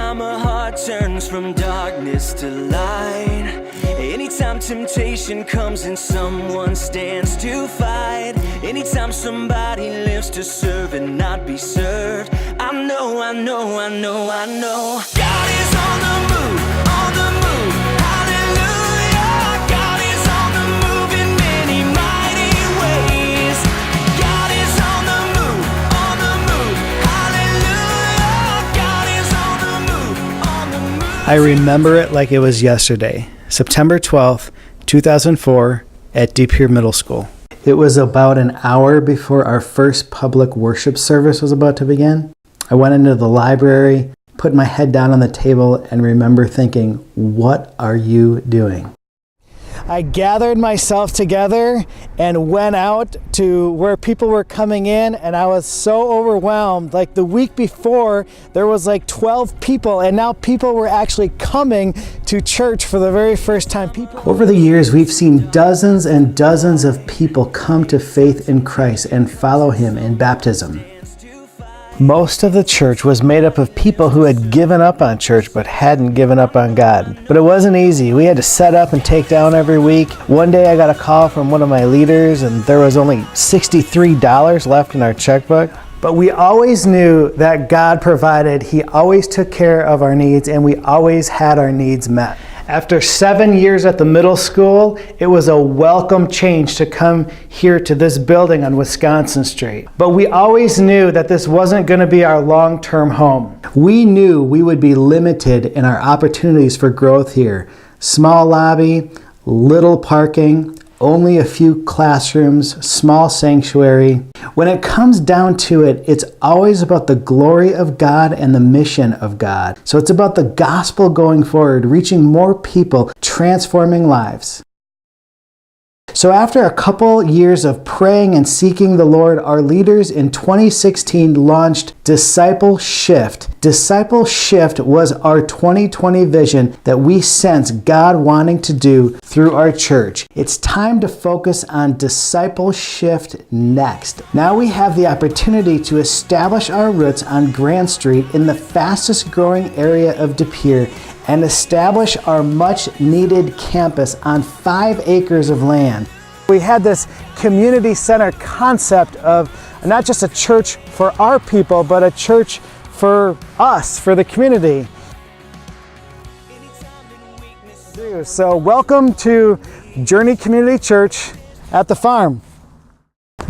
Anytime a heart turns from darkness to light, anytime temptation comes and someone stands to fight, anytime somebody lives to serve and not be served, I know God is on the move, hallelujah. God is on the move in many mighty ways. God is on the move, hallelujah. God is on the move. I remember it like it was yesterday, September 12th, 2004, at Deep Pier Middle School. It was about an hour before our first public worship service was about to begin. I went into the library, put my head down on the table, and remember thinking, what are you doing? I gathered myself together and went out to where people were coming in, and I was so overwhelmed. Like the week before, there was like 12 people, and now people were actually coming to church for the very first time. Over the years, we've seen dozens and dozens of people come to faith in Christ and follow Him in baptism. Most of the church was made up of people who had given up on church but hadn't given up on God. But it wasn't easy. We had to set up and take down every week. One day I got a call from one of my leaders and there was only $63 left in our checkbook. But we always knew that God provided. He always took care of our needs, and we always had our needs met. After 7 years at the middle school, it was a welcome change to come here to this building on Wisconsin Street. But we always knew that this wasn't going to be our long-term home. We knew we would be limited in our opportunities for growth here. Small lobby, little parking, only a few classrooms, small sanctuary. When it comes down to it, it's always about the glory of God and the mission of God. So it's about the gospel going forward, reaching more people, transforming lives. So after a couple years of praying and seeking the Lord, our leaders in 2016 launched Discipleshift. Discipleshift was our 2020 vision that we sense God wanting to do through our church. It's time to focus on Discipleshift next. Now we have the opportunity to establish our roots on Grand Street in the fastest growing area of De Pere and establish our much needed campus on 5 acres of land. We had this community center concept of not just a church for our people, but a church for us, for the community. So welcome to Journey Community Church at the farm.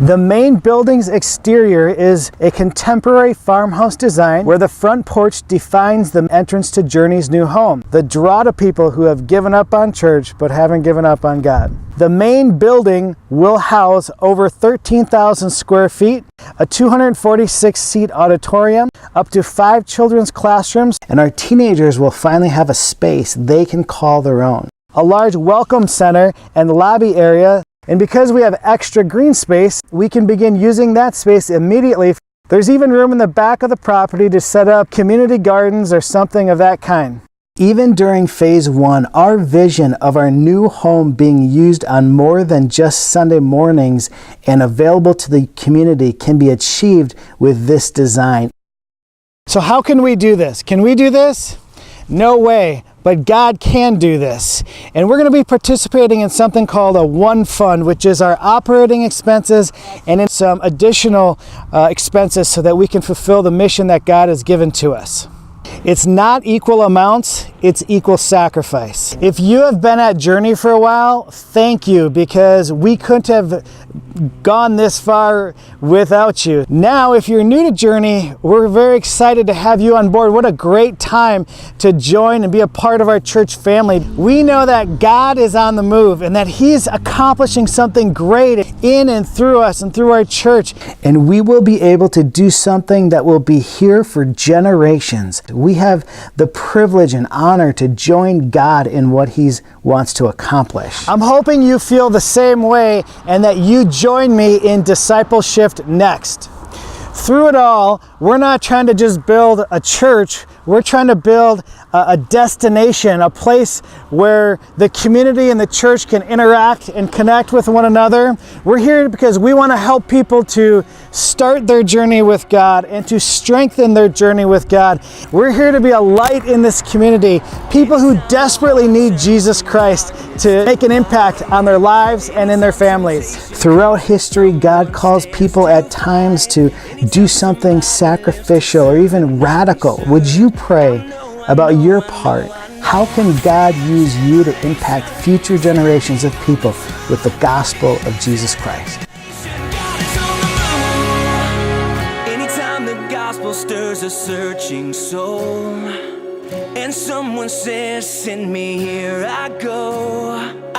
The main building's exterior is a contemporary farmhouse design where the front porch defines the entrance to Journey's new home, the draw to people who have given up on church but haven't given up on God. The main building will house over 13,000 square feet, a 246-seat auditorium, up to 5 children's classrooms, and our teenagers will finally have a space they can call their own. A large welcome center and lobby area. And because we have extra green space, we can begin using that space immediately. There's even room in the back of the property to set up community gardens or something of that kind. Even during phase 1, our vision of our new home being used on more than just Sunday mornings and available to the community can be achieved with this design. So how can we do this? Can we do this? No way. But God can do this. And we're going to be participating in something called a One Fund, which is our operating expenses and in some additional expenses so that we can fulfill the mission that God has given to us. It's not equal amounts, it's equal sacrifice. If you have been at Journey for a while, thank you, because we couldn't have gone this far without you. Now, if you're new to Journey, we're very excited to have you on board. What a great time to join and be a part of our church family. We know that God is on the move and that He's accomplishing something great in and through us and through our church. And we will be able to do something that will be here for generations. We have the privilege and honor to join God in what He wants to accomplish. I'm hoping you feel the same way and that you join me in Discipleshift next. Through it all, we're not trying to just build a church. We're trying to build a destination, a place where the community and the church can interact and connect with one another. We're here because we want to help people to start their journey with God and to strengthen their journey with God. We're here to be a light in this community, people who desperately need Jesus Christ to make an impact on their lives and in their families. Throughout history, God calls people at times to do something sacrificial or even radical. Would you pray about your part? How can God use you to impact future generations of people with the gospel of Jesus Christ? Anytime the gospel stirs a searching soul, and someone says, send me, here I go.